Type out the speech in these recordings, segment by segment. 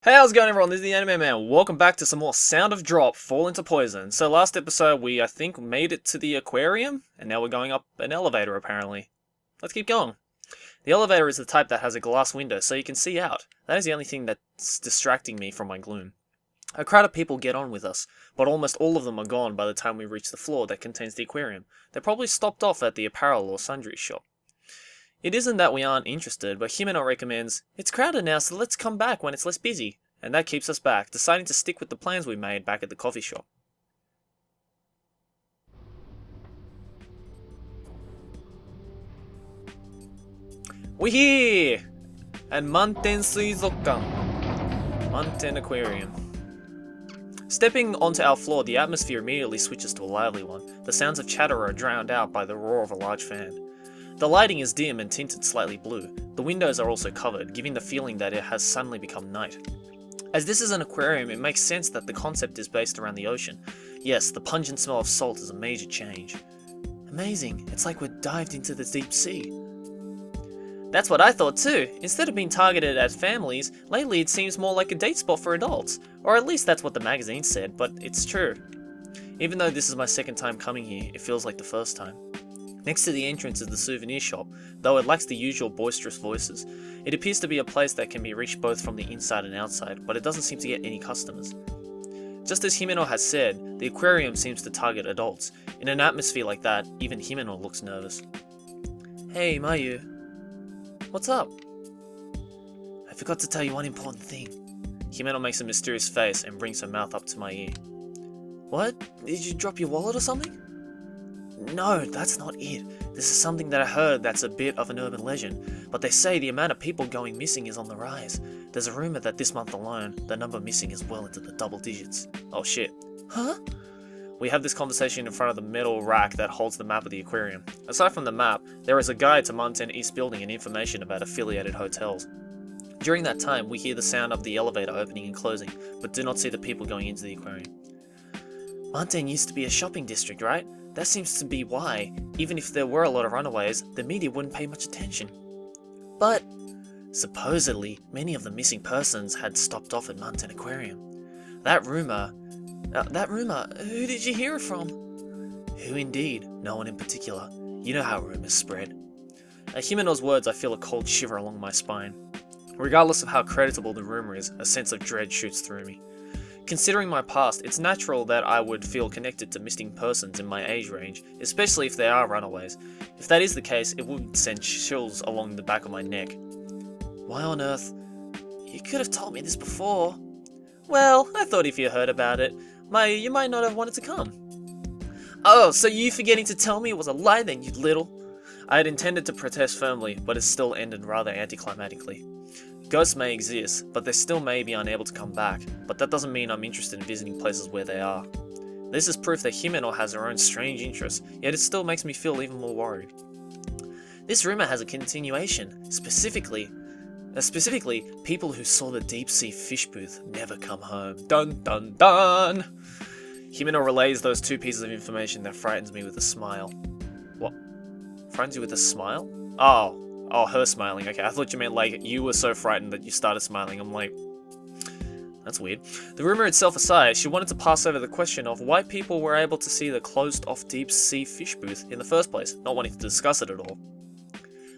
Hey, how's it going everyone? This is the Anime Man. Welcome back to some more Sound of Drop, Fall into Poison. So last episode we, I think, made it to the aquarium, and now we're going up an elevator apparently. Let's keep going. The elevator is the type that has a glass window so you can see out. That is the only thing that's distracting me from my gloom. A crowd of people get on with us, but almost all of them are gone by the time we reach the floor that contains the aquarium. They probably stopped off at the apparel or sundry shop. It isn't that we aren't interested, but Himeno recommends, "It's crowded now, so let's come back when it's less busy." And that keeps us back, deciding to stick with the plans we made back at the coffee shop. We're here! At Manten Suizokkan. Manten Aquarium. Stepping onto our floor, the atmosphere immediately switches to a lively one. The sounds of chatter are drowned out by the roar of a large fan. The lighting is dim and tinted slightly blue. The windows are also covered, giving the feeling that it has suddenly become night. As this is an aquarium, it makes sense that the concept is based around the ocean. Yes, the pungent smell of salt is a major change. Amazing, it's like we're dived into the deep sea. That's what I thought too. Instead of being targeted at families, lately it seems more like a date spot for adults. Or at least that's what the magazine said, but it's true. Even though this is my second time coming here, it feels like the first time. Next to the entrance is the souvenir shop, though it lacks the usual boisterous voices. It appears to be a place that can be reached both from the inside and outside, but it doesn't seem to get any customers. Just as Himeno has said, the aquarium seems to target adults. In an atmosphere like that, even Himeno looks nervous. Hey, Mayu. What's up? I forgot to tell you one important thing. Himeno makes a mysterious face and brings her mouth up to my ear. What? Did you drop your wallet or something? No, that's not it. This is something that I heard that's a bit of an urban legend, but they say the amount of people going missing is on the rise. There's a rumor that this month alone, the number missing is well into the double digits. Oh shit. Huh? We have this conversation in front of the metal rack that holds the map of the aquarium. Aside from the map, there is a guide to Manten East Building and information about affiliated hotels. During that time, we hear the sound of the elevator opening and closing, but do not see the people going into the aquarium. Manten used to be a shopping district, right? That seems to be why, even if there were a lot of runaways, the media wouldn't pay much attention. But, supposedly, many of the missing persons had stopped off at Manten Aquarium. That rumor, who did you hear it from? Who indeed? No one in particular. You know how rumors spread. At Himeno's words, I feel a cold shiver along my spine. Regardless of how creditable the rumor is, a sense of dread shoots through me. Considering my past, it's natural that I would feel connected to missing persons in my age range, especially if they are runaways. If that is the case, it would send chills along the back of my neck. Why on earth? You could have told me this before. Well, I thought if you heard about it, you might not have wanted to come. Oh, so you forgetting to tell me it was a lie then, you little... I had intended to protest firmly, but it still ended rather anticlimactically. Ghosts may exist, but they still may be unable to come back, but that doesn't mean I'm interested in visiting places where they are. This is proof that Himeno has her own strange interests, yet it still makes me feel even more worried. This rumor has a continuation, specifically, people who saw the deep sea fish booth never come home. Dun dun dun! Himeno relays those two pieces of information that frightens me with a smile. What? Frightens you with a smile? Oh, her smiling. Okay, I thought you meant like you were so frightened that you started smiling. I'm like, that's weird. The rumor itself aside, she wanted to pass over the question of why people were able to see the closed-off deep-sea fish booth in the first place, not wanting to discuss it at all.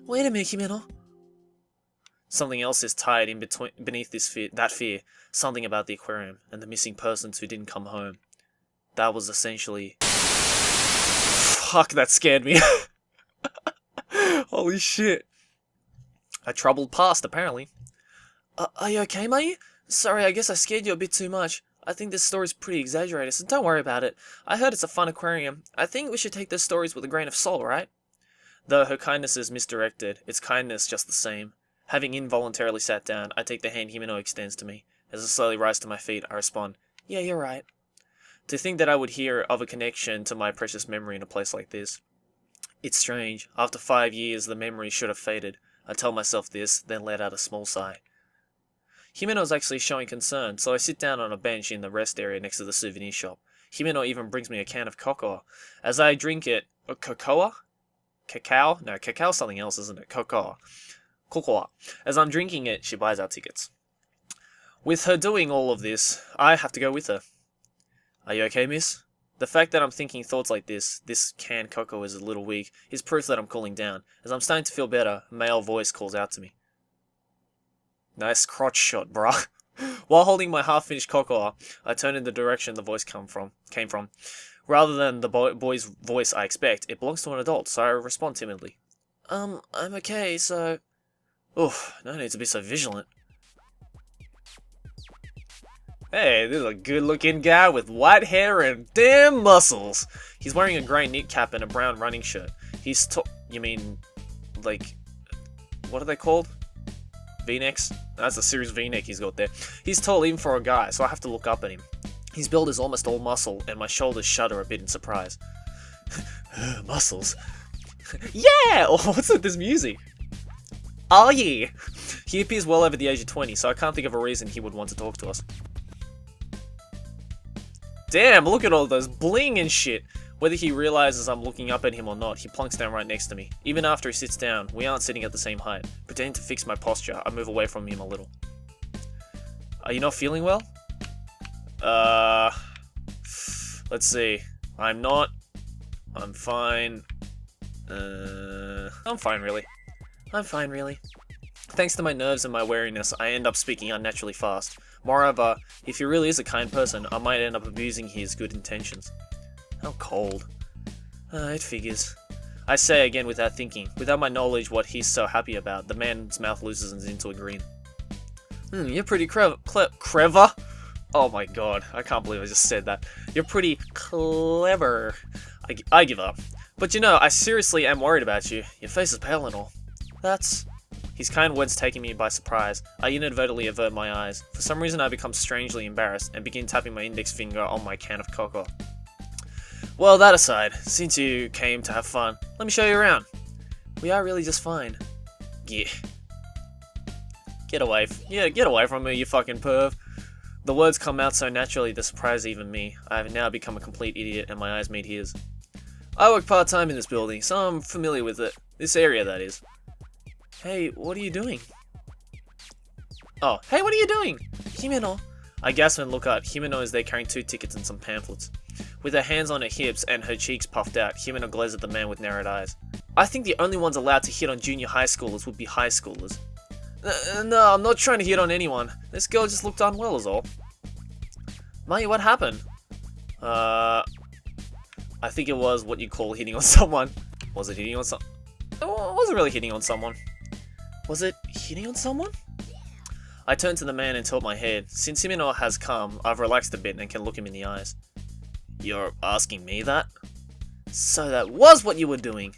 Wait a minute, Himeno. Something else is tied in beneath that fear. Something about the aquarium and the missing persons who didn't come home. That was essentially... Fuck, that scared me. Holy shit. A troubled past, apparently. Are you okay, Mayu? Sorry, I guess I scared you a bit too much. I think this story's pretty exaggerated, so don't worry about it. I heard it's a fun aquarium. I think we should take those stories with a grain of salt, right? Though her kindness is misdirected, it's kindness just the same. Having involuntarily sat down, I take the hand Himeno extends to me. As I slowly rise to my feet, I respond, yeah, you're right. To think that I would hear of a connection to my precious memory in a place like this. It's strange. After 5 years, the memory should have faded. I tell myself this, then let out a small sigh. Himeno's actually showing concern, so I sit down on a bench in the rest area next to the souvenir shop. Himeno even brings me a can of cocoa. As I drink it... Cocoa? Cacao? No, cacao's something else, isn't it? Cocoa. As I'm drinking it, she buys our tickets. With her doing all of this, I have to go with her. Are you okay, miss? The fact that I'm thinking thoughts like this canned cocoa is a little weak, is proof that I'm cooling down. As I'm starting to feel better, a male voice calls out to me. Nice crotch shot, bruh. While holding my half-finished cocoa, I turn in the direction the voice came from. Rather than the boy's voice I expect, it belongs to an adult, so I respond timidly. I'm okay, so... Oof, no need to be so vigilant. Hey, this is a good-looking guy with white hair and damn muscles. He's wearing a grey knit cap and a brown running shirt. He's you mean, like, what are they called? V-necks? That's a serious V-neck he's got there. He's tall even for a guy, so I have to look up at him. His build is almost all muscle, and my shoulders shudder a bit in surprise. Muscles. Yeah! Oh, what's with this music? Oh yeah! He appears well over the age of 20, so I can't think of a reason he would want to talk to us. Damn, look at all those bling and shit! Whether he realizes I'm looking up at him or not, he plunks down right next to me. Even after he sits down, we aren't sitting at the same height. Pretending to fix my posture, I move away from him a little. Are you not feeling well? Let's see. I'm not. I'm fine. I'm fine, really. I'm fine, really. Thanks to my nerves and my wariness, I end up speaking unnaturally fast. Moreover, if he really is a kind person, I might end up abusing his good intentions. How cold. It figures. I say again without thinking. Without my knowledge what he's so happy about, the man's mouth loosens into a grin. You're pretty clever. Oh my god, I can't believe I just said that. You're pretty clever. I give up. But you know, I seriously am worried about you. Your face is pale and all. That's... His kind words taking me by surprise. I inadvertently avert my eyes. For some reason I become strangely embarrassed and begin tapping my index finger on my can of cocoa. Well, that aside, since you came to have fun, let me show you around. We are really just fine. Yeah. Get away from me, you fucking perv. The words come out so naturally they surprise even me. I have now become a complete idiot and my eyes meet his. I work part-time in this building, so I'm familiar with it. This area, that is. Hey, what are you doing? Oh, hey, what are you doing? Himeno. I gasp and look up. Himeno is there carrying 2 tickets and some pamphlets. With her hands on her hips and her cheeks puffed out, Himeno glares at the man with narrowed eyes. I think the only ones allowed to hit on junior high schoolers would be high schoolers. No, I'm not trying to hit on anyone. This girl just looked unwell is all. Mayu, what happened? I think it was what you call hitting on someone. Was it hitting on someone? It wasn't really hitting on someone. Was it hitting on someone? I turn to the man and tilt my head. Since Himeno has come, I've relaxed a bit and can look him in the eyes. You're asking me that? So that was what you were doing?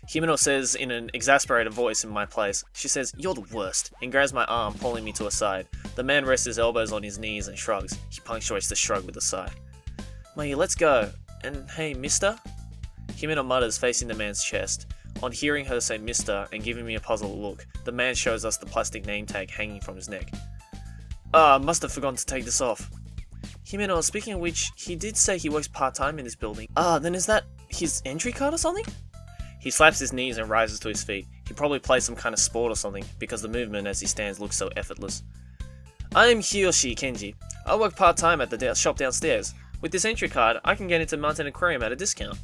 Himeno says in an exasperated voice in my place. She says, "You're the worst," and grabs my arm, pulling me to her side. The man rests his elbows on his knees and shrugs. He punctuates the shrug with a sigh. Mayu, let's go. And hey, mister? Himeno mutters, facing the man's chest. On hearing her say mister and giving me a puzzled look, the man shows us the plastic name tag hanging from his neck. Must have forgotten to take this off. Himeno, speaking of which, he did say he works part-time in this building. Then is that his entry card or something? He slaps his knees and rises to his feet. He probably plays some kind of sport or something, because the movement as he stands looks so effortless. I'm Hiyoshi Kenji. I work part-time at the shop downstairs. With this entry card, I can get into Mountain Aquarium at a discount.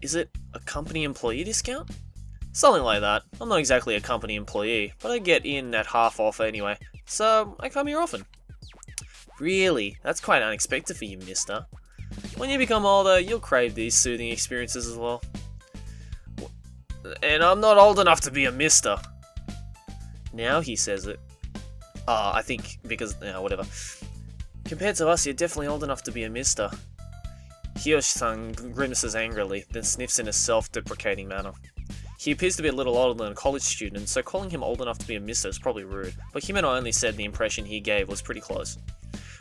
Is it a company employee discount? Something like that. I'm not exactly a company employee, but I get in at half off anyway, so I come here often. Really? That's quite unexpected for you, mister. When you become older, you'll crave these soothing experiences as well. And I'm not old enough to be a mister. Now he says it. I think because, whatever. Compared to us, you're definitely old enough to be a mister. Hiyoshi-san grimaces angrily, then sniffs in a self-deprecating manner. He appears to be a little older than a college student, so calling him old enough to be a mister is probably rude, but Himeno only said the impression he gave was pretty close.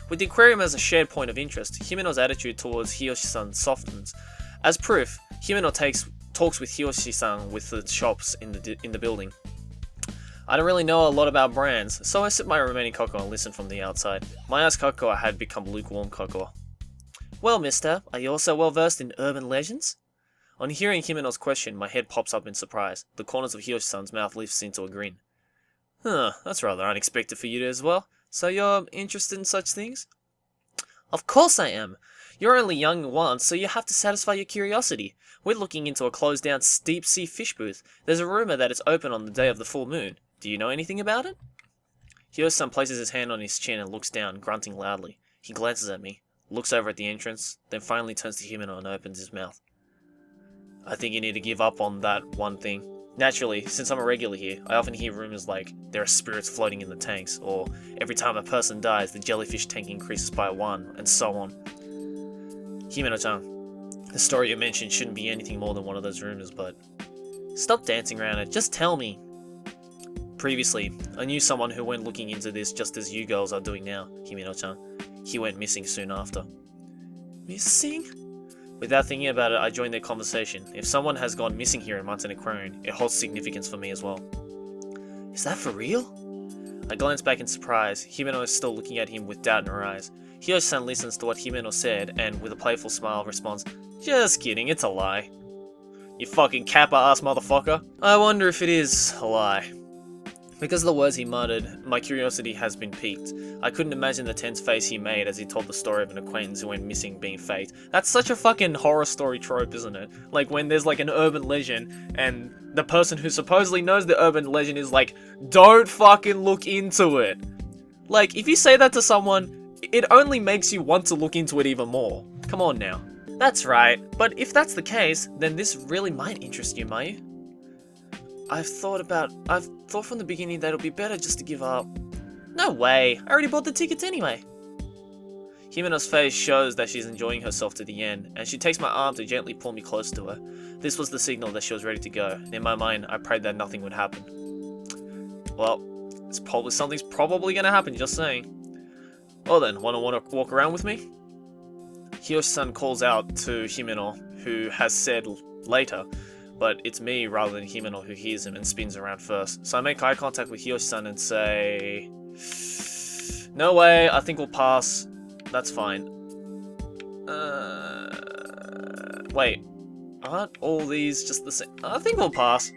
With the aquarium as a shared point of interest, Himeno's attitude towards Hiyoshi-san softens. As proof, Himeno talks with Hiyoshi-san with the shops in the building. I don't really know a lot about brands, so I sip my remaining cocoa and listen from the outside. My iced cocoa had become lukewarm cocoa. Well, mister, are you also well versed in urban legends? On hearing Himeno's question, my head pops up in surprise. The corners of Hiyoshi-san's mouth lifts into a grin. Huh, that's rather unexpected for you as well. So you're interested in such things? Of course I am. You're only young once, so you have to satisfy your curiosity. We're looking into a closed-down deep-sea fish booth. There's a rumor that it's open on the day of the full moon. Do you know anything about it? Hyo-san places his hand on his chin and looks down, grunting loudly. He glances at me, looks over at the entrance, then finally turns to Himeno and opens his mouth. I think you need to give up on that one thing. Naturally, since I'm a regular here, I often hear rumors like, there are spirits floating in the tanks, or every time a person dies, the jellyfish tank increases by 1, and so on. Himeno-chan, the story you mentioned shouldn't be anything more than one of those rumors, but... Stop dancing around it, just tell me. Previously, I knew someone who went looking into this just as you girls are doing now, Himeno-chan. He went missing soon after. Missing? Without thinking about it, I joined their conversation. If someone has gone missing here in Mountain Aquarium, it holds significance for me as well. Is that for real? I glance back in surprise. Himeno is still looking at him with doubt in her eyes. Hyo-san listens to what Himeno said and, with a playful smile, responds, Just kidding, it's a lie. You fucking kappa-ass motherfucker. I wonder if it is a lie. Because of the words he muttered, my curiosity has been piqued. I couldn't imagine the tense face he made as he told the story of an acquaintance who went missing being faked. That's such a fucking horror story trope, isn't it? Like when there's like an urban legend and the person who supposedly knows the urban legend is like, don't fucking look into it. Like, if you say that to someone, it only makes you want to look into it even more. Come on now. That's right, but if that's the case, then this really might interest you, Mayu. I've thought from the beginning that it'll be better just to give up. No way, I already bought the tickets anyway. Himeno's face shows that she's enjoying herself to the end, and she takes my arm to gently pull me close to her. This was the signal that she was ready to go. In my mind, I prayed that nothing would happen. Well, something's probably gonna happen, just saying. Well then, wanna walk around with me? Hyo-san calls out to Himeno, who has said later, but it's me rather than Himeno who hears him and spins around first. So I make eye contact with Hyo-san and say... No way, I think we'll pass. That's fine. Wait. Aren't all these just the same? I think we'll pass.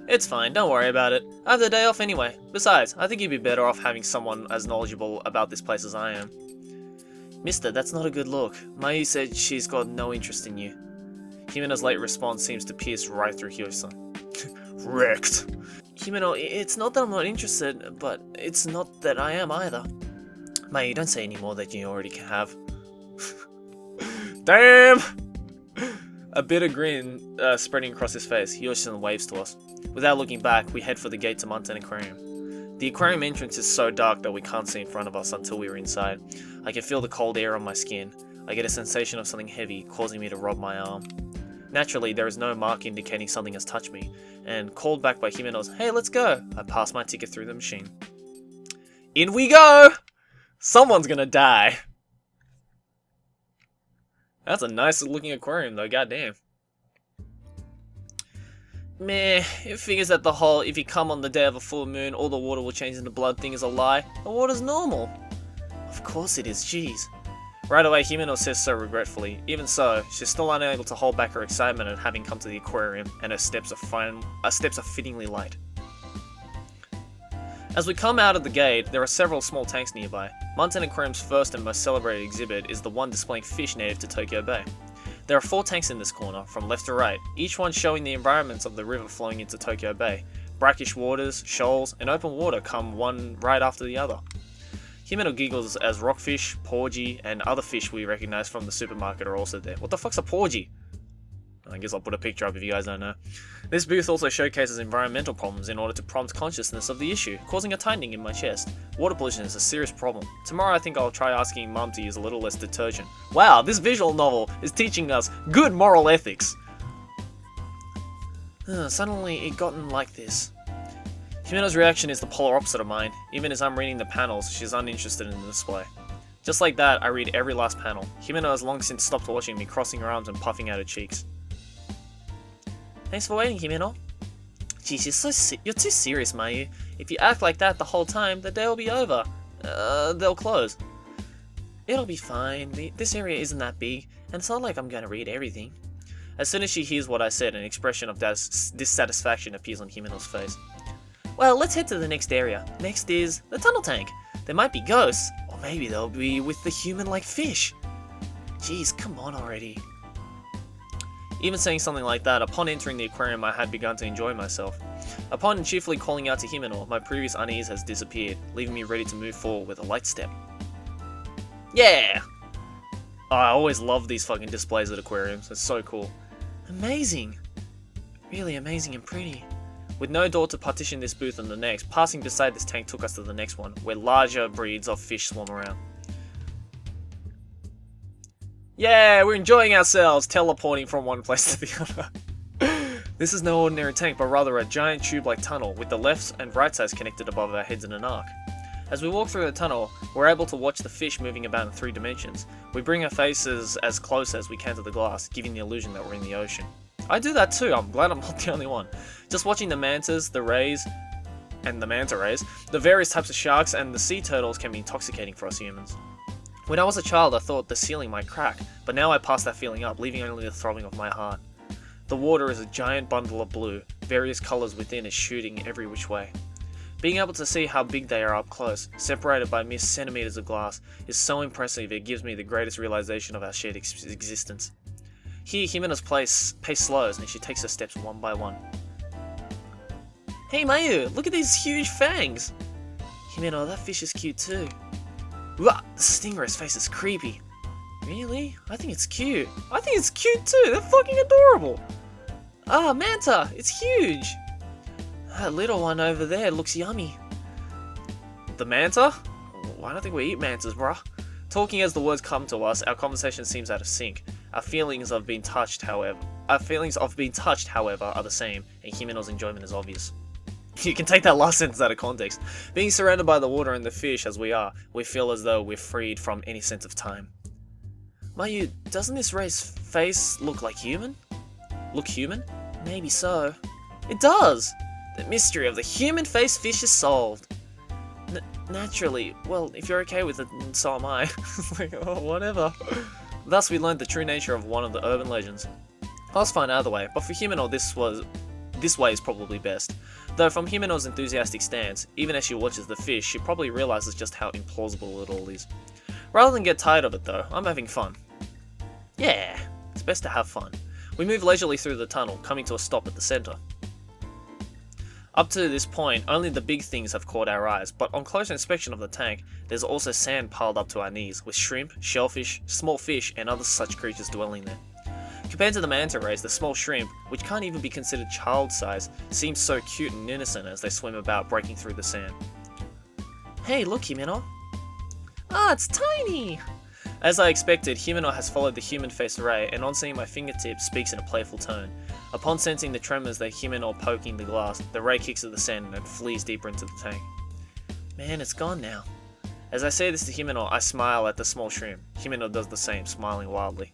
It's fine, don't worry about it. I have the day off anyway. Besides, I think you'd be better off having someone as knowledgeable about this place as I am. Mister, that's not a good look. Mayu said she's got no interest in you. Himeno's late response seems to pierce right through Hyo-san. Wrecked. Himeno, it's not that I'm not interested, but it's not that I am either. Mayu, don't say any more that you already have. Damn! A bitter grin spreading across his face, Hyo-san waves to us. Without looking back, we head for the gate to Mountain Aquarium. The aquarium entrance is so dark that we can't see in front of us until we're inside. I can feel the cold air on my skin. I get a sensation of something heavy, causing me to rub my arm. Naturally, there is no mark indicating something has touched me, and called back by Himeno's, "Hey, let's go!" I pass my ticket through the machine. In we go! Someone's gonna die. That's a nice looking aquarium though, goddamn. Meh, it figures that the whole if you come on the day of a full moon, all the water will change into blood thing is a lie. The water's normal. Of course it is, jeez. Right away, Himeno says so regretfully. Even so, she's still unable to hold back her excitement at having come to the aquarium, and her steps are fittingly light. As we come out of the gate, there are several small tanks nearby. Mountain Aquarium's first and most celebrated exhibit is the one displaying fish native to Tokyo Bay. There are 4 tanks in this corner, from left to right, each one showing the environments of the river flowing into Tokyo Bay. Brackish waters, shoals, and open water come one right after the other. Himeno giggles as rockfish, porgy, and other fish we recognize from the supermarket are also there. What the fuck's a porgy? I guess I'll put a picture up if you guys don't know. This booth also showcases environmental problems in order to prompt consciousness of the issue, causing a tightening in my chest. Water pollution is a serious problem. Tomorrow I think I'll try asking Mum to use a little less detergent. Wow, this visual novel is teaching us good moral ethics. Suddenly it gotten like this. Himeno's reaction is the polar opposite of mine. Even as I'm reading the panels, she's uninterested in the display. Just like that, I read every last panel. Himeno has long since stopped watching me, crossing her arms and puffing out her cheeks. Thanks for waiting, Himeno. Jeez, you're too serious, Mayu. If you act like that the whole time, the day will be over. They'll close. It'll be fine. This area isn't that big, and it's not like I'm gonna read everything. As soon as she hears what I said, an expression of dissatisfaction appears on Himeno's face. Well, let's head to the next area. Next is the tunnel tank. There might be ghosts, or maybe they'll be with the human-like fish. Jeez, come on already. Even saying something like that, upon entering the aquarium I had begun to enjoy myself. Upon cheerfully calling out to Himeno, my previous unease has disappeared, leaving me ready to move forward with a light step. Yeah! Oh, I always love these fucking displays at aquariums, it's so cool. Amazing! Really amazing and pretty. With no door to partition this booth and the next, passing beside this tank took us to the next one, where larger breeds of fish swarm around. Yeah, we're enjoying ourselves, teleporting from one place to the other. This is no ordinary tank, but rather a giant tube-like tunnel, with the left and right sides connected above our heads in an arc. As we walk through the tunnel, we're able to watch the fish moving about in 3 dimensions. We bring our faces as close as we can to the glass, giving the illusion that we're in the ocean. I do that too, I'm glad I'm not the only one. Just watching the mantas, the rays, and the manta rays, the various types of sharks, and the sea turtles can be intoxicating for us humans. When I was a child, I thought the ceiling might crack, but now I pass that feeling up, leaving only the throbbing of my heart. The water is a giant bundle of blue, various colours within is shooting every which way. Being able to see how big they are up close, separated by mere centimetres of glass, is so impressive it gives me the greatest realisation of our shared existence. Here, Himeno's pace slows and she takes her steps one by one. Hey Mayu, look at these huge fangs! Himeno, that fish is cute too. Wah, the stingray's face is creepy. Really? I think it's cute. I think it's cute too, they're fucking adorable! Ah, manta, it's huge! That little one over there looks yummy. The manta? I don't think we eat mantas, bruh. Talking as the words come to us, our conversation seems out of sync. Our feelings of being touched, however, are the same, and Himeno's enjoyment is obvious. You can take that last sentence out of context. Being surrounded by the water and the fish as we are, we feel as though we're freed from any sense of time. Mayu, doesn't this ray's face look like human? Look human? Maybe so. It does! The mystery of the human-faced fish is solved. Naturally, well, if you're okay with it, so am I. Like, oh, whatever. Thus, we learned the true nature of one of the urban legends. I was fine either way, but for Himeno, this way is probably best. Though from Himeno's enthusiastic stance, even as she watches the fish, she probably realizes just how implausible it all is. Rather than get tired of it though, I'm having fun. Yeah, it's best to have fun. We move leisurely through the tunnel, coming to a stop at the center. Up to this point, only the big things have caught our eyes, but on closer inspection of the tank, there's also sand piled up to our knees, with shrimp, shellfish, small fish, and other such creatures dwelling there. Compared to the manta rays, the small shrimp, which can't even be considered child-size, seems so cute and innocent as they swim about, breaking through the sand. Hey, look, Himeno. Ah, it's tiny! As I expected, Himeno has followed the human-faced ray, and on seeing my fingertips, speaks in a playful tone. Upon sensing the tremors that Himeno poking the glass, the ray kicks at the sand and flees deeper into the tank. Man, it's gone now. As I say this to Himeno, I smile at the small shrimp. Himeno does the same, smiling wildly.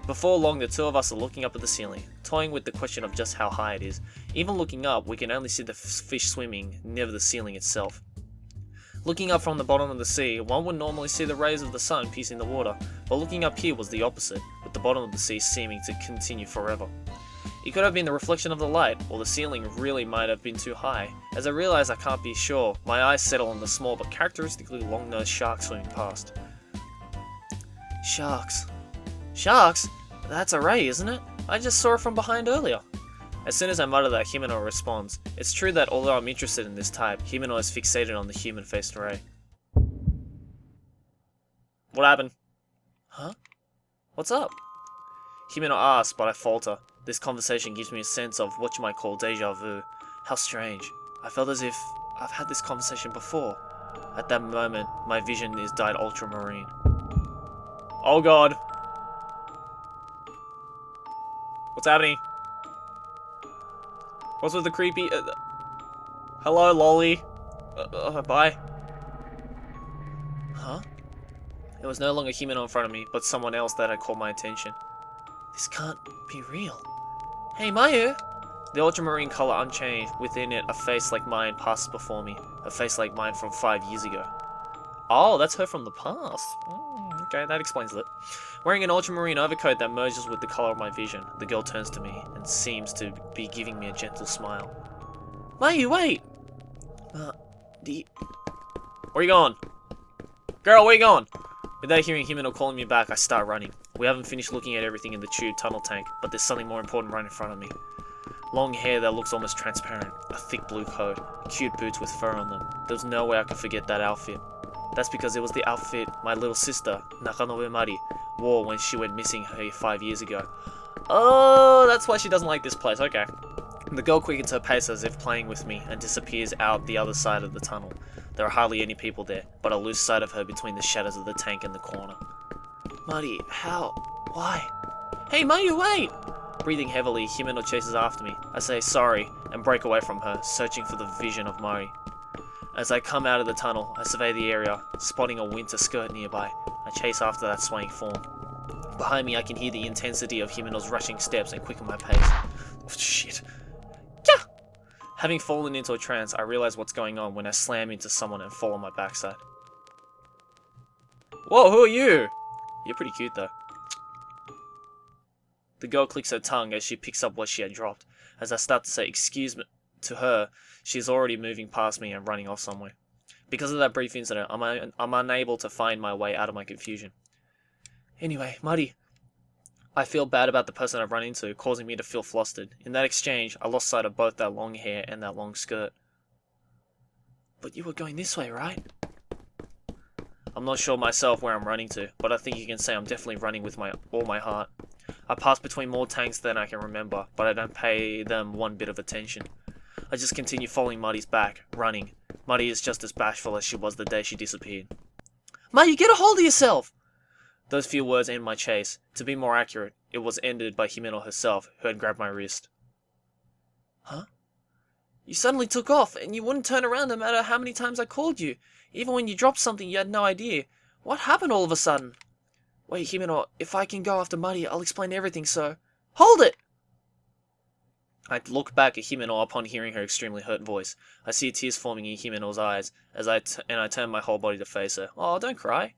Before long, the two of us are looking up at the ceiling, toying with the question of just how high it is. Even looking up, we can only see the fish swimming, never the ceiling itself. Looking up from the bottom of the sea, one would normally see the rays of the sun piercing the water, but looking up here was the opposite, with the bottom of the sea seeming to continue forever. It could have been the reflection of the light, or the ceiling really might have been too high. As I realize I can't be sure, my eyes settle on the small but characteristically long-nosed shark swimming past. Sharks. Sharks? That's a ray, isn't it? I just saw it from behind earlier. As soon as I mutter that, Himeno responds. It's true that although I'm interested in this type, Himeno is fixated on the human-faced ray. What happened? Huh? What's up? Himeno asks, but I falter. This conversation gives me a sense of what you might call deja vu. How strange. I felt as if I've had this conversation before. At that moment, my vision is dyed ultramarine. Oh god. What's happening? What's with the creepy... hello, lolly. Bye. Huh? It was no longer Himeno in front of me, but someone else that had caught my attention. This can't be real. Hey, Mayu! The ultramarine color unchanged. Within it, a face like mine passes before me. A face like mine from 5 years ago. Oh, that's her from the past. Okay, that explains it. Wearing an ultramarine overcoat that merges with the color of my vision, the girl turns to me and seems to be giving me a gentle smile. Mayu, wait! Where you going? Girl, where you going? Without hearing Himeno calling me back, I start running. We haven't finished looking at everything in the tube tunnel tank, but there's something more important right in front of me. Long hair that looks almost transparent, a thick blue coat, cute boots with fur on them. There was no way I could forget that outfit. That's because it was the outfit my little sister, Nakanobe Mari, wore when she went missing 5 years ago. Oh, that's why she doesn't like this place, okay. The girl quickens her pace as if playing with me and disappears out the other side of the tunnel. There are hardly any people there, but I lose sight of her between the shadows of the tank and the corner. Mari, how? Why? Hey, Mayu, wait! Breathing heavily, Himeno chases after me. I say sorry and break away from her, searching for the vision of Mari. As I come out of the tunnel, I survey the area, spotting a winter skirt nearby. I chase after that swaying form. Behind me, I can hear the intensity of Himeno's rushing steps and quicken my pace. Oh, shit. Yeah! Having fallen into a trance, I realize what's going on when I slam into someone and fall on my backside. Whoa, who are you? You're pretty cute, though. The girl clicks her tongue as she picks up what she had dropped. As I start to say excuse me to her, she is already moving past me and running off somewhere. Because of that brief incident, I'm unable to find my way out of my confusion. Anyway, Mari, I feel bad about the person I've run into, causing me to feel flustered. In that exchange, I lost sight of both that long hair and that long skirt. But you were going this way, right? I'm not sure myself where I'm running to, but I think you can say I'm definitely running with all my heart. I pass between more tanks than I can remember, but I don't pay them one bit of attention. I just continue following Mari's back, running. Mari is just as bashful as she was the day she disappeared. Mayu, get a hold of yourself! Those few words end my chase. To be more accurate, it was ended by Himeno herself, who had grabbed my wrist. Huh? You suddenly took off, and you wouldn't turn around no matter how many times I called you. Even when you dropped something, you had no idea. What happened all of a sudden? Wait, Himeno, if I can go after Mari, I'll explain everything, so... Hold it! I look back at Himeno upon hearing her extremely hurt voice. I see tears forming in Himeno's eyes, and I turn my whole body to face her. Oh, don't cry.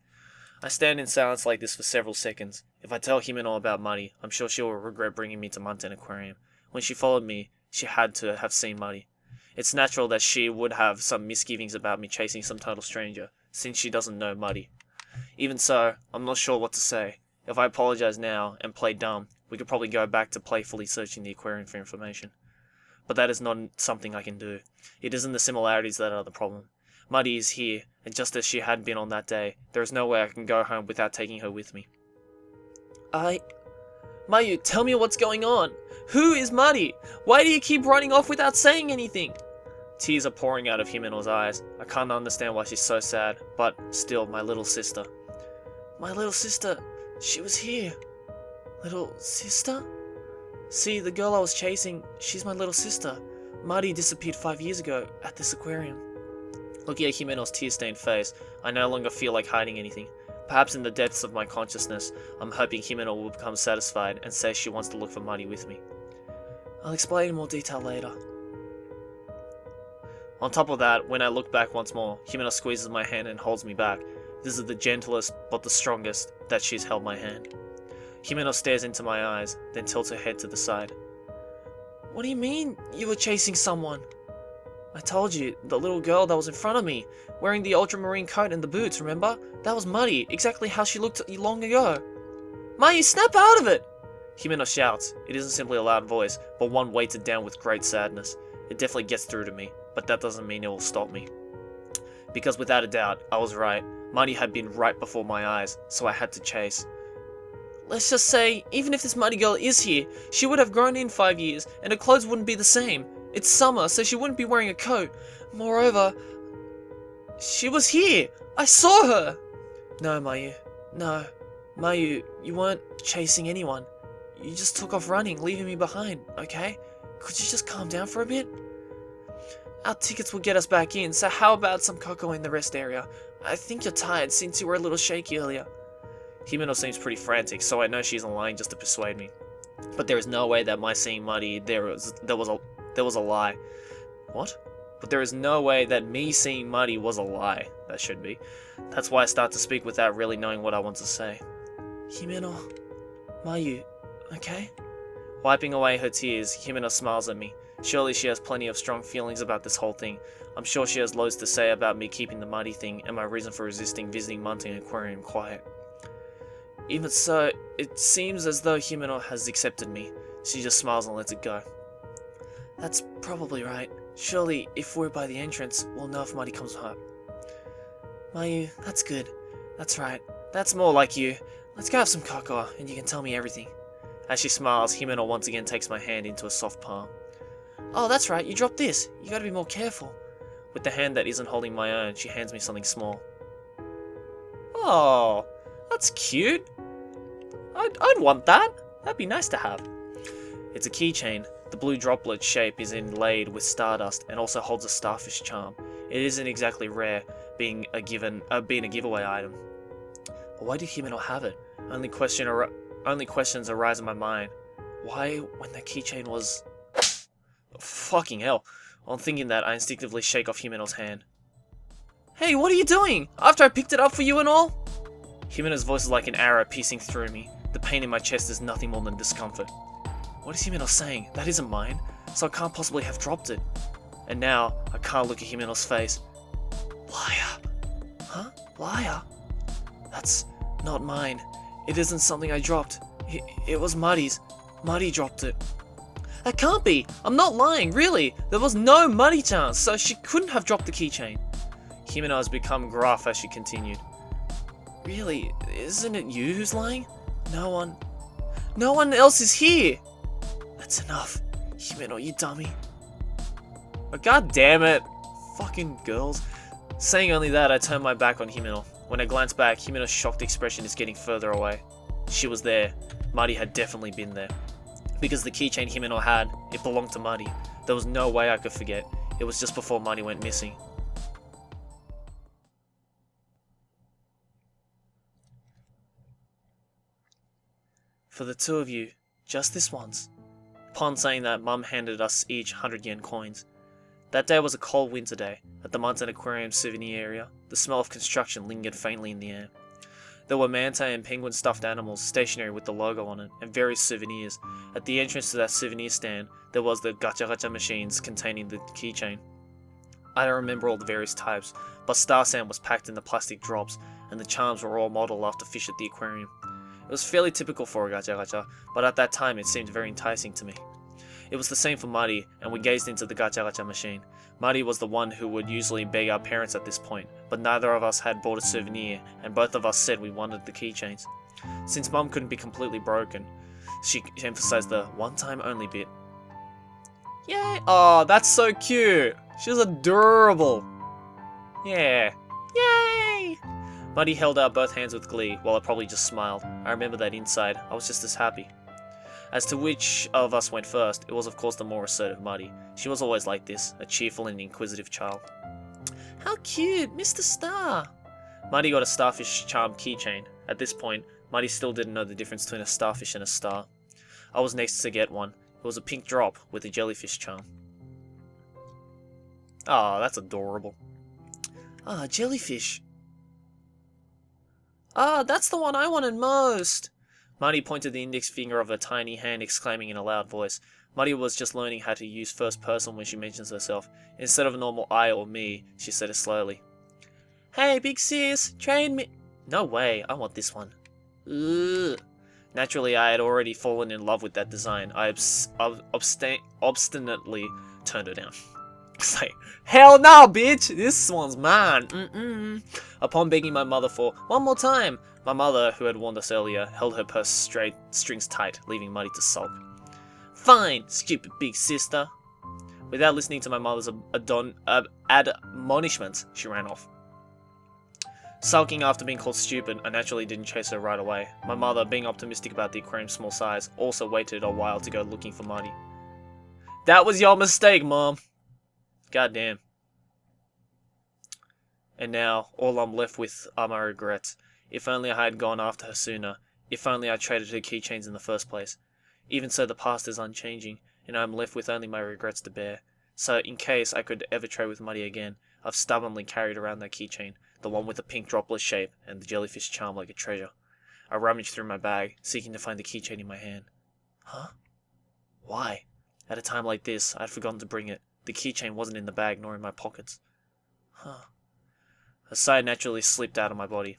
I stand in silence like this for several seconds. If I tell Himeno about Mari, I'm sure she will regret bringing me to Mountain Aquarium. When she followed me, she had to have seen Mari. It's natural that she would have some misgivings about me chasing some total stranger, since she doesn't know Mari. Even so, I'm not sure what to say. If I apologize now and play dumb, we could probably go back to playfully searching the aquarium for information. But that is not something I can do. It isn't the similarities that are the problem. Mari is here, and just as she had been on that day, there is no way I can go home without taking her with me. Mayu, tell me what's going on. Who is Mari? Why do you keep running off without saying anything? Tears are pouring out of Himeno's eyes. I can't understand why she's so sad, but still, my little sister. My little sister, she was here. Little sister? See, the girl I was chasing, she's my little sister. Mari disappeared 5 years ago at this aquarium. Looking at Himeno's tear-stained face, I no longer feel like hiding anything. Perhaps in the depths of my consciousness, I'm hoping Himeno will become satisfied and say she wants to look for Mari with me. I'll explain in more detail later. On top of that, when I look back once more, Himeno squeezes my hand and holds me back. This is the gentlest, but the strongest, that she's held my hand. Himeno stares into my eyes, then tilts her head to the side. What do you mean, you were chasing someone? I told you, the little girl that was in front of me, wearing the ultramarine coat and the boots, remember? That was Mari, exactly how she looked long ago. Mayu, snap out of it! Himeno shouts. It isn't simply a loud voice, but one weighted down with great sadness. It definitely gets through to me, but that doesn't mean it will stop me. Because without a doubt, I was right. Mari had been right before my eyes, so I had to chase. Let's just say, even if this Mari girl is here, she would have grown in 5 years, and her clothes wouldn't be the same. It's summer, so she wouldn't be wearing a coat. Moreover, she was here! I saw her! No, Mayu. No. Mayu, you weren't chasing anyone. You just took off running, leaving me behind, okay? Could you just calm down for a bit? Our tickets will get us back in, so how about some cocoa in the rest area? I think you're tired since you were a little shaky earlier. Himeno seems pretty frantic, so I know she isn't lying just to persuade me. But there is no way that my seeing Mari there was a lie. What? But there is no way that me seeing Muddy was a lie. That should be. That's why I start to speak without really knowing what I want to say. Himeno, Mayu, okay? Wiping away her tears, Himeno smiles at me. Surely she has plenty of strong feelings about this whole thing. I'm sure she has loads to say about me keeping the Muddy thing and my reason for resisting visiting Mountain Aquarium quiet. Even so, it seems as though Himeno has accepted me. She just smiles and lets it go. That's probably right. Surely, if we're by the entrance, we'll know if Muddy comes home. Mayu, that's good. That's right. That's more like you. Let's go have some cocoa, and you can tell me everything. As she smiles, Himeno once again takes my hand into a soft palm. Oh, that's right, you dropped this. You gotta be more careful. With the hand that isn't holding my own, she hands me something small. Oh, that's cute. I'd want that. That'd be nice to have. It's a keychain. The blue droplet shape is inlaid with stardust and also holds a starfish charm. It isn't exactly rare, being a giveaway item. Why did Himeno have it? Only questions arise in my mind. Why, when that keychain was... Fucking hell. On thinking that, I instinctively shake off Himeno's hand. Hey, what are you doing? After I picked it up for you and all? Himeno's voice is like an arrow piercing through me. The pain in my chest is nothing more than discomfort. What is Himeno saying? That isn't mine, so I can't possibly have dropped it. And now, I can't look at Himeno's face. Liar. Huh? Liar? That's not mine. It isn't something I dropped. It was Muddy's. Muddy dropped it. That can't be! I'm not lying, really! There was no Muddy chance, so she couldn't have dropped the keychain. Himeno has become gruff as she continued. Really? Isn't it you who's lying? No one else is here! That's enough. Himeno, you dummy. Oh, God damn it. Fucking girls. Saying only that, I turn my back on Himeno. When I glance back, Himeno's shocked expression is getting further away. She was there. Muddy had definitely been there. Because the keychain Himeno had, it belonged to Muddy. There was no way I could forget. It was just before Muddy went missing. For the two of you, just this once. Upon saying that, Mum handed us each 100 yen coins. That day was a cold winter day. At the Mountain Aquarium souvenir area, the smell of construction lingered faintly in the air. There were manta and penguin stuffed animals stationary with the logo on it, and various souvenirs. At the entrance to that souvenir stand, there was the gacha machines containing the keychain. I don't remember all the various types, but star sand was packed in the plastic drops, and the charms were all modelled after fish at the aquarium. It was fairly typical for a gacha, but at that time it seemed very enticing to me. It was the same for Muddy, and we gazed into the gacha machine. Muddy was the one who would usually beg our parents at this point, but neither of us had bought a souvenir, and both of us said we wanted the keychains. Since Mum couldn't be completely broken, she emphasized the one-time only bit. Yay! Oh, that's so cute! She's adorable! Yeah. Yay! Muddy held out both hands with glee, while I probably just smiled. I remember that inside, I was just as happy. As to which of us went first, it was of course the more assertive Muddy. She was always like this, a cheerful and inquisitive child. How cute, Mr. Star! Muddy got a starfish charm keychain. At this point, Muddy still didn't know the difference between a starfish and a star. I was next to get one. It was a pink drop with a jellyfish charm. Ah, that's adorable. Ah, jellyfish. Ah, that's the one I wanted most! Muddy pointed the index finger of her tiny hand, exclaiming in a loud voice. Muddy was just learning how to use first person when she mentions herself. Instead of a normal I or me, she said it slowly. Hey, big sis, train me. No way, I want this one. Ugh. Naturally, I had already fallen in love with that design. I obstinately turned her down. It's like, hell no, bitch! This one's mine! Upon begging my mother for one more time, my mother, who had warned us earlier, held her purse strings tight, leaving Muddy to sulk. Fine, stupid big sister. Without listening to my mother's admonishments, she ran off. Sulking after being called stupid, I naturally didn't chase her right away. My mother, being optimistic about the aquarium's small size, also waited a while to go looking for Muddy. That was your mistake, Mom. Goddamn. And now, all I'm left with are my regrets. If only I had gone after her sooner. If only I traded her keychains in the first place. Even so, the past is unchanging, and I am left with only my regrets to bear. So in case I could ever trade with Muddy again, I've stubbornly carried around that keychain, the one with the pink droplet shape and the jellyfish charm like a treasure. I rummaged through my bag, seeking to find the keychain in my hand. Huh? Why? At a time like this, I had forgotten to bring it. The keychain wasn't in the bag nor in my pockets. Huh. A sigh naturally slipped out of my body.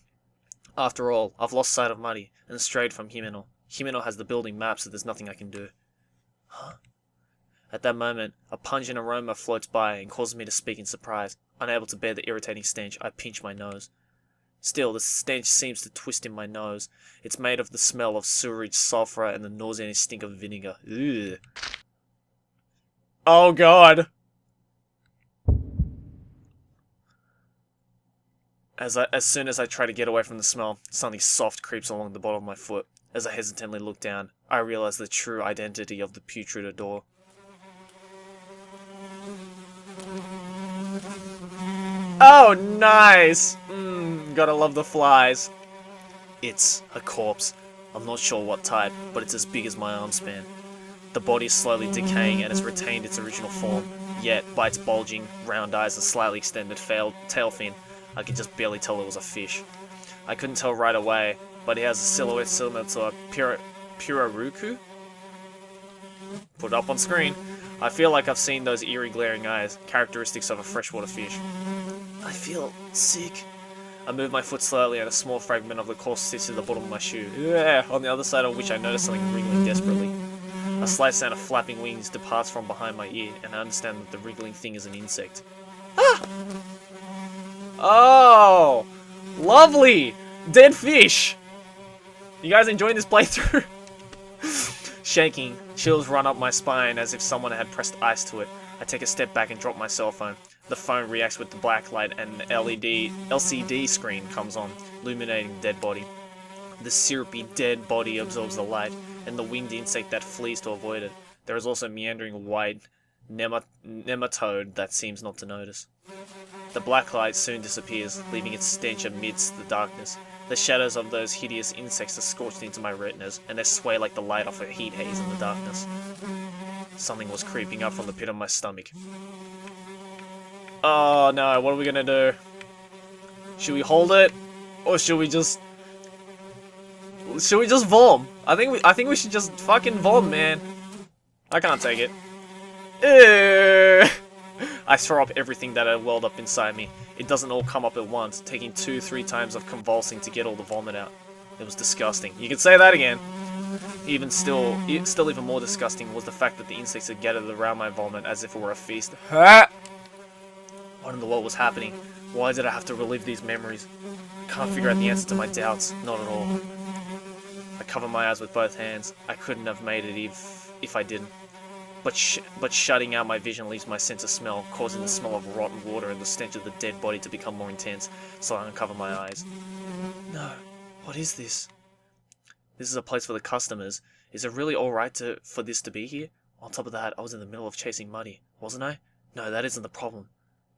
After all, I've lost sight of Muddy and strayed from Himeno. Himeno has the building map, so there's nothing I can do. Huh? At that moment, a pungent aroma floats by and causes me to speak in surprise. Unable to bear the irritating stench, I pinch my nose. Still, the stench seems to twist in my nose. It's made of the smell of sewerage, sulfur, and the nauseating stink of vinegar. Ugh. Oh god! As soon as I try to get away from the smell, something soft creeps along the bottom of my foot. As I hesitantly look down, I realize the true identity of the putrid odor. Oh, nice! Gotta love the flies. It's a corpse. I'm not sure what type, but it's as big as my arm span. The body is slowly decaying and has retained its original form, yet by its bulging, round eyes and slightly extended tail fin, I could just barely tell it was a fish. I couldn't tell right away, but it has a silhouette similar to a pirarucu? Put it up on screen. I feel like I've seen those eerie glaring eyes, characteristics of a freshwater fish. I feel sick. I move my foot slowly and a small fragment of the corpse sits to the bottom of my shoe, on the other side of which I notice something wriggling desperately. A slight sound of flapping wings departs from behind my ear, and I understand that the wriggling thing is an insect. Ah! Oh! Lovely! Dead fish! You guys enjoying this playthrough? Shaking, chills run up my spine as if someone had pressed ice to it. I take a step back and drop my cell phone. The phone reacts with the black light and an LCD screen comes on, illuminating the dead body. The syrupy dead body absorbs the light, and the winged insect that flees to avoid it. There is also a meandering white nematode that seems not to notice. The black light soon disappears, leaving its stench amidst the darkness. The shadows of those hideous insects are scorched into my retinas, and they sway like the light off a heat haze in the darkness. Something was creeping up from the pit of my stomach. Oh no, what are we gonna do? Should we hold it? Or should we just vom? I think we should just fucking vom, man. I can't take it. Ew. I throw up everything that had welled up inside me. It doesn't all come up at once, taking 2-3 times of convulsing to get all the vomit out. It was disgusting. You can say that again. Still even more disgusting was the fact that the insects had gathered around my vomit as if it were a feast. What in the world was happening? Why did I have to relive these memories? I can't figure out the answer to my doubts. Not at all. I cover my eyes with both hands. I couldn't have made it if I didn't. But shutting out my vision leaves my sense of smell, causing the smell of rotten water and the stench of the dead body to become more intense, so I uncover my eyes. No. What is this? This is a place for the customers. Is it really alright for this to be here? On top of that, I was in the middle of chasing Muddy, wasn't I? No, that isn't the problem.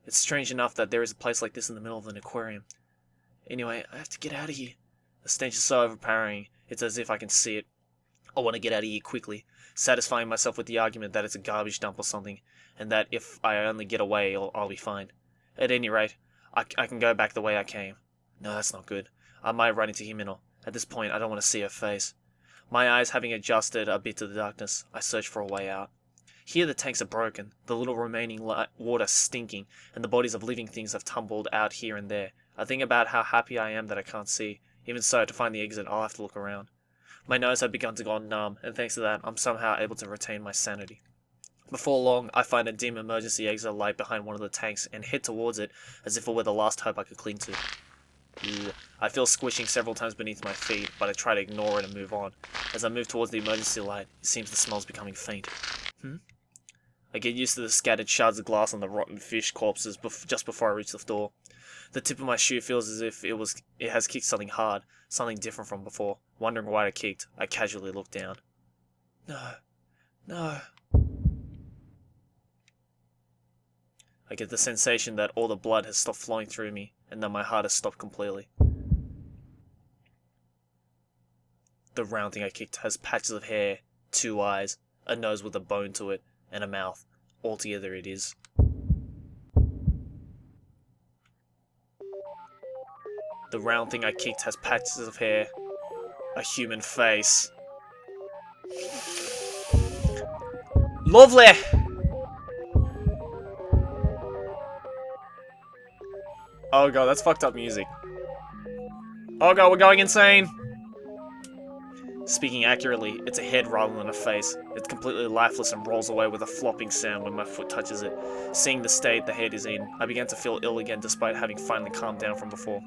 It's strange enough that there is a place like this in the middle of an aquarium. Anyway, I have to get out of here. The stench is so overpowering, it's as if I can see it. I want to get out of here quickly, satisfying myself with the argument that it's a garbage dump or something, and that if I only get away, I'll be fine. At any rate, I can go back the way I came. No, that's not good. I might run into Himeno. At this point, I don't want to see her face. My eyes having adjusted a bit to the darkness, I search for a way out. Here the tanks are broken, the little remaining water stinking, and the bodies of living things have tumbled out here and there. I think about how happy I am that I can't see. Even so, to find the exit, I'll have to look around. My nose had begun to go numb, and thanks to that, I'm somehow able to retain my sanity. Before long, I find a dim emergency exit light behind one of the tanks and head towards it as if it were the last hope I could cling to. I feel squishing several times beneath my feet, but I try to ignore it and move on. As I move towards the emergency light, it seems the smell's becoming faint. I get used to the scattered shards of glass on the rotten fish corpses just before I reach the door. The tip of my shoe feels as if it has kicked something hard, something different from before. Wondering why it kicked, I casually look down. No. I get the sensation that all the blood has stopped flowing through me, and that my heart has stopped completely. The round thing I kicked has patches of hair, 2 eyes, a nose with a bone to it, and a mouth. Altogether it is The round thing I kicked has patches of hair. A human face. Lovely! Oh god, that's fucked up music. Oh god, we're going insane! Speaking accurately, it's a head rather than a face. It's completely lifeless and rolls away with a flopping sound when my foot touches it. Seeing the state the head is in, I began to feel ill again despite having finally calmed down from before.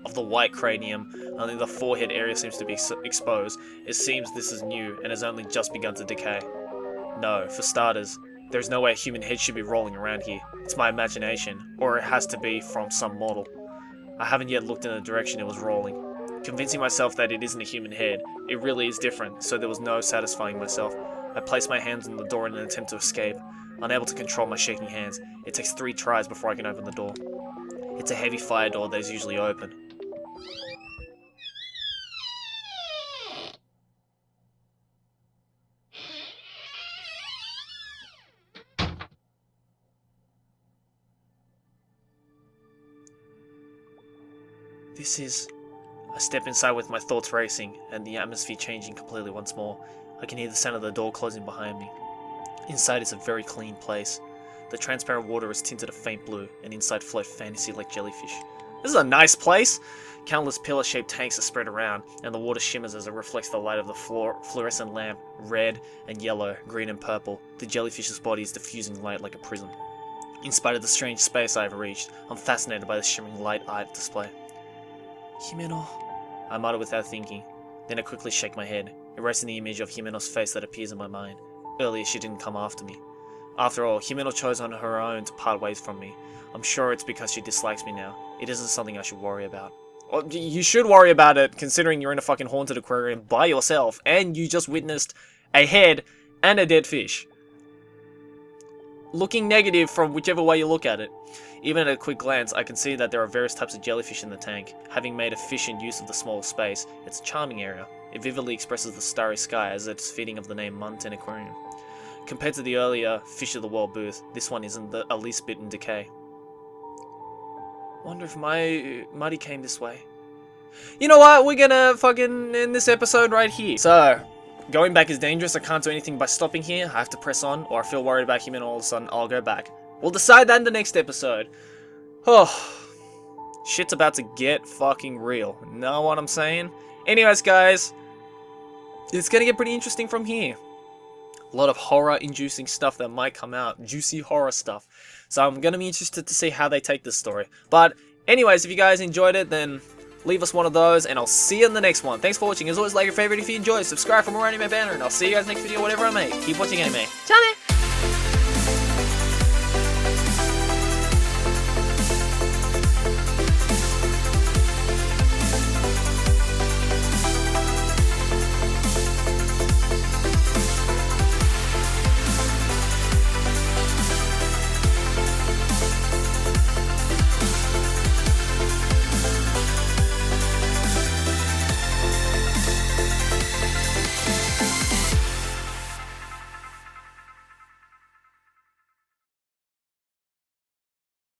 Of the white cranium, only the forehead area seems to be exposed. It seems this is new and has only just begun to decay. No, for starters, there's no way a human head should be rolling around here. It's my imagination, or it has to be from some model. I haven't yet looked in the direction it was rolling. Convincing myself that it isn't a human head, it really is different, so there was no satisfying myself. I placed my hands on the door in an attempt to escape. Unable to control my shaking hands, it takes 3 tries before I can open the door. It's a heavy fire door that is usually open. This is... I step inside with my thoughts racing, and the atmosphere changing completely once more. I can hear the sound of the door closing behind me. Inside is a very clean place. The transparent water is tinted a faint blue, and inside float fantasy-like jellyfish. This is a nice place! Countless pillar-shaped tanks are spread around, and the water shimmers as it reflects the light of the fluorescent lamp, red and yellow, green and purple. The jellyfish's body is diffusing light like a prism. In spite of the strange space I have reached, I'm fascinated by the shimmering light art display. Himeno, I mutter without thinking. Then I quickly shake my head, erasing the image of Himeno's face that appears in my mind. Earlier she didn't come after me. After all, Himeno chose on her own to part ways from me. I'm sure it's because she dislikes me now. It isn't something I should worry about. Well, you should worry about it, considering you're in a fucking haunted aquarium by yourself, and you just witnessed a head and a dead fish. Looking negative from whichever way you look at it. Even at a quick glance, I can see that there are various types of jellyfish in the tank. Having made efficient use of the small space, it's a charming area. It vividly expresses the starry sky as it's fitting of the name Mountain Aquarium. Compared to the earlier Fish of the World booth, this one isn't the least bit in decay. Wonder if Muddy came this way. You know what? We're gonna fucking end this episode right here. So, going back is dangerous. I can't do anything by stopping here. I have to press on, or I feel worried about him and all of a sudden I'll go back. We'll decide that in the next episode. Oh, shit's about to get fucking real. Know what I'm saying? Anyways, guys, it's gonna get pretty interesting from here. A lot of horror-inducing stuff that might come out. Juicy horror stuff. So I'm gonna be interested to see how they take this story. But anyways, if you guys enjoyed it, then leave us one of those, and I'll see you in the next one. Thanks for watching. As always, like your favorite if you enjoyed. Subscribe for more anime banner, and I'll see you guys next video, whatever I make. Keep watching anime. Ciao!